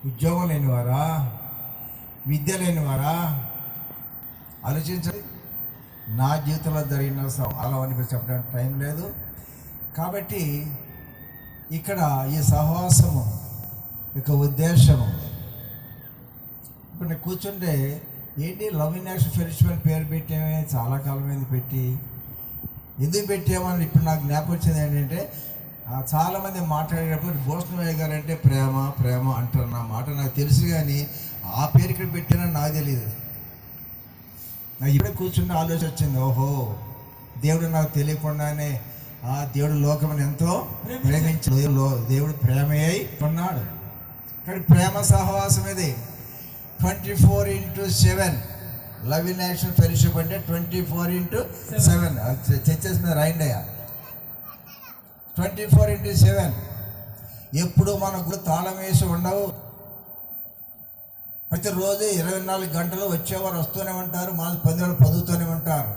ఉద్యోగం లేనివారా, విద్య లేనివారా? ఆలోచించండి. నా జీవితంలో జరిగిన అలా అని చెప్పడానికి టైం లేదు. కాబట్టి ఇక్కడ ఈ సహవాసము యొక్క ఉద్దేశము, ఇప్పుడు నేను కూర్చుంటే ఏంటి లవ్ ఇన్ యాక్షన్ ఫెలోషిప్ అని పేరు పెట్టామే, చాలా కాలమైంది పెట్టి. ఎందుకు పెట్టామని ఇప్పుడు నాకు జ్ఞాపకం వచ్చింది ఏంటంటే, చాలామంది మాట్లాడేటప్పుడు భూషణమయ్య గారు అంటే ప్రేమ ప్రేమ అంటారు. నా మాట నాకు తెలుసు, కానీ ఆ పేరు ఇక్కడ పెట్టానని నాకు తెలియదు. నాకు ఇప్పుడే కూర్చుంటే ఆలోచన వచ్చింది, ఓహో దేవుడు నాకు తెలియకుండానే దేవుడు లోకమును ఎంతో ప్రేమించి దేవుడు ప్రేమయ్యి ఉన్నాడు. కానీ ప్రేమ సహవాసం ఇది 24/7 లవ్ ఇన్ యాక్షన్ ఫెలోషిప్ అంటే 24/7. చర్చెస్ మీద రాయండి అయ్యా, 24/7. ఎప్పుడు మనకు తాళం వేసి ఉండవు. ప్రతిరోజు 24 గంటలు వచ్చేవారు వస్తూనే ఉంటారు, మన పనులు పదుతూనే ఉంటారు.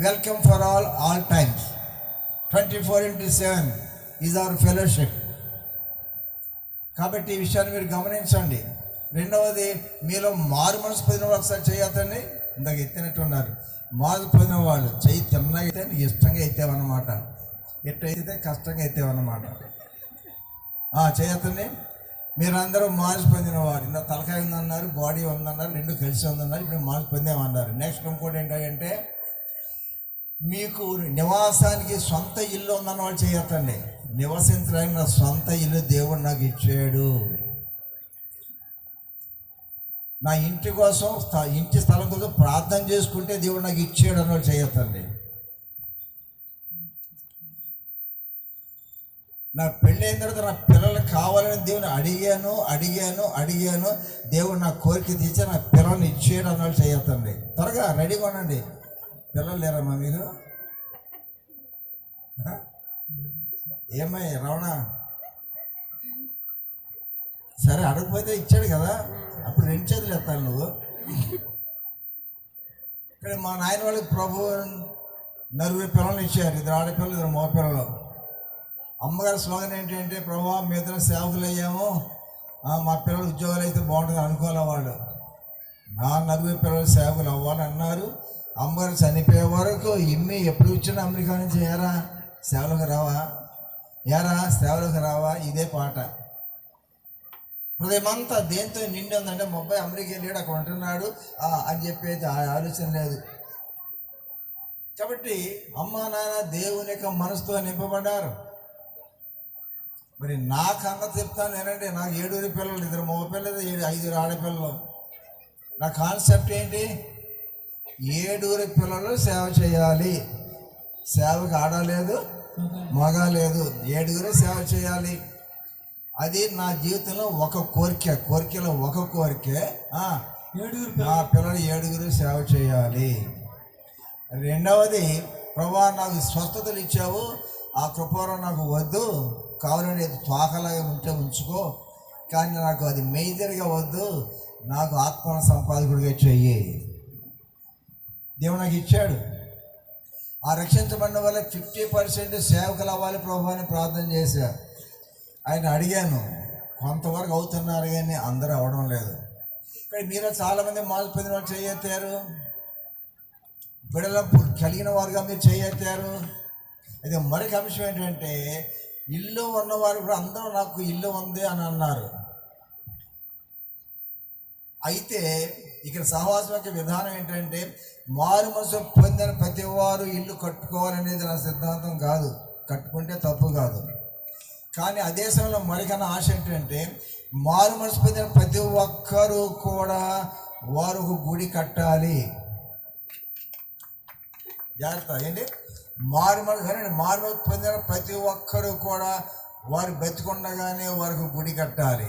Welcome for all times. 24/7 is our fellowship. కాబట్టి ఈ విషయాన్ని మీరు గమనించండి. రెండవది, మీలో మారు మనసు పొందిన వాళ్ళు ఒకసారి చేయొద్దండి. ఇందాక ఎత్తినట్టున్నారు. మారు పొందిన వాళ్ళు చెయ్యి తిన్నగా అయితే ఇష్టంగా ఎత్తావన్నమాట, ఎట్టయితే కష్టంగా ఎత్తావన్నమాట. చేయొద్దండి. మీరందరూ మార్చి పొందిన వారు. ఇంత తలకాయ ఉందన్నారు, బాడీ ఉందన్నారు, రెండు కలిసి ఉందన్నారు, ఇప్పుడు మార్చి పొందామన్నారు. నెక్స్ట్ ఇంకోటి ఏంటంటే, మీకు నివాసానికి సొంత ఇల్లు ఉందన్న వాళ్ళు చేయొద్దండి. నివసించడానికి నా సొంత ఇల్లు దేవుడు నాకు ఇచ్చాడు, నా ఇంటి కోసం ఇంటి స్థలం కోసం ప్రార్థన చేసుకుంటే దేవుడు నాకు ఇచ్చాడు అని వాళ్ళు చేయొద్దండి. నా పెళ్ళి అయిన తర్వాత నా పిల్లలు కావాలని దేవుని అడిగాను. దేవుడు నా కోరిక తీర్చి నా పిల్లల్ని ఇచ్చేయడం అన్నట్టు చేయొద్దండి. త్వరగా రెడీగా ఉండండి. పిల్లలు లేరమ్మా మీరు? ఏమై రావణా? సరే, అడగపోతే ఇచ్చాడు కదా, అప్పుడు 2 చేతులు ఎత్తాను నువ్వు. ఇక్కడ మా నాయన వాళ్ళకి ప్రభు 4 పిల్లలు ఇచ్చారు, 2 ఆడపిల్లలు 2 మగ పిల్లలు. అమ్మగారి స్లోగన్ ఏంటంటే, ప్రభు మీ ఇద్దరు సేవకులు అయ్యాము, మా పిల్లలు ఉద్యోగాలు అయితే బాగుంటుంది అనుకోలే వాళ్ళు. నా 4 పిల్లలు సేవకులు అవ్వాలని అన్నారు. అమ్మగారు చనిపోయే వరకు ఇమ్మి ఎప్పుడు వచ్చినా అమెరికా నుంచి సేవలకు రావా ఇదే పాట. హృదయమంతా దేంతో నిండి ఉందంటే, మా అబ్బాయి అమెరికా వెళ్ళాడు, అక్కడ ఉంటున్నాడు అని చెప్పేది ఆలోచన లేదు. కాబట్టి అమ్మ నాన్న దేవుని యొక్క మనసుతో నింపబడ్డారు. మరి నాకన్నా చెప్తాను ఏంటంటే, నాకు 7 పిల్లలు, 2 మగ పిల్లలు, 5 ఆడపిల్లలు. నా కాన్సెప్ట్ ఏంటి? 7 పిల్లలు సేవ చేయాలి. సేవకు ఆడలేదు మగ లేదు, 7 సేవ చేయాలి. అది నా జీవితంలో ఒక కోరికలో ఒక కోరికే, నా పిల్లలు 7 సేవ చేయాలి. రెండవది, ప్రభా నాకు స్వస్థతలు ఇచ్చావు, ఆ కృపవరం నాకు వద్దు, కావాలని తోకలాగా ఉంటే ఉంచుకో, కానీ నాకు అది మేజర్గా వద్దు, నాకు ఆత్మ సంపాదకుడిగా చెయ్యి. దేవుడు నాకు ఇచ్చాడు. ఆ రక్షించబడిన వల్ల 50% సేవకులు అవ్వాలి ప్రభు అని ప్రార్థన చేశారు. ఆయన అడిగాను, కొంతవరకు అవుతున్నారు కానీ అందరూ అవడం లేదు. కానీ మీరు చాలామంది మాల్ పొందిన వాళ్ళు చేయెత్తారు, బిడల కలిగిన వారుగా మీరు చేయెత్తారు. అయితే మరొక అంశం ఏంటంటే, ఇల్లు ఉన్నవారు కూడా అందరూ నాకు ఇల్లు ఉంది అని అన్నారు. అయితే ఇక్కడ సహవాసం యొక్క విధానం ఏంటంటే, మారు మనసు పొందిన ప్రతి వారు ఇల్లు కట్టుకోవాలనేది నా సిద్ధాంతం కాదు, కట్టుకుంటే తప్పు కాదు. కానీ అదే సమయంలో మరికన్నా ఆశ ఏంటంటే, మారు మనసు పొందిన ప్రతి ఒక్కరూ కూడా వారు ఒక గుడి కట్టాలి. జాగ్రత్త ఏంటి, మారు మనసు పొందిన ప్రతి ఒక్కరూ కూడా వారు బతికుండగానే వారికి గుడి కట్టాలి.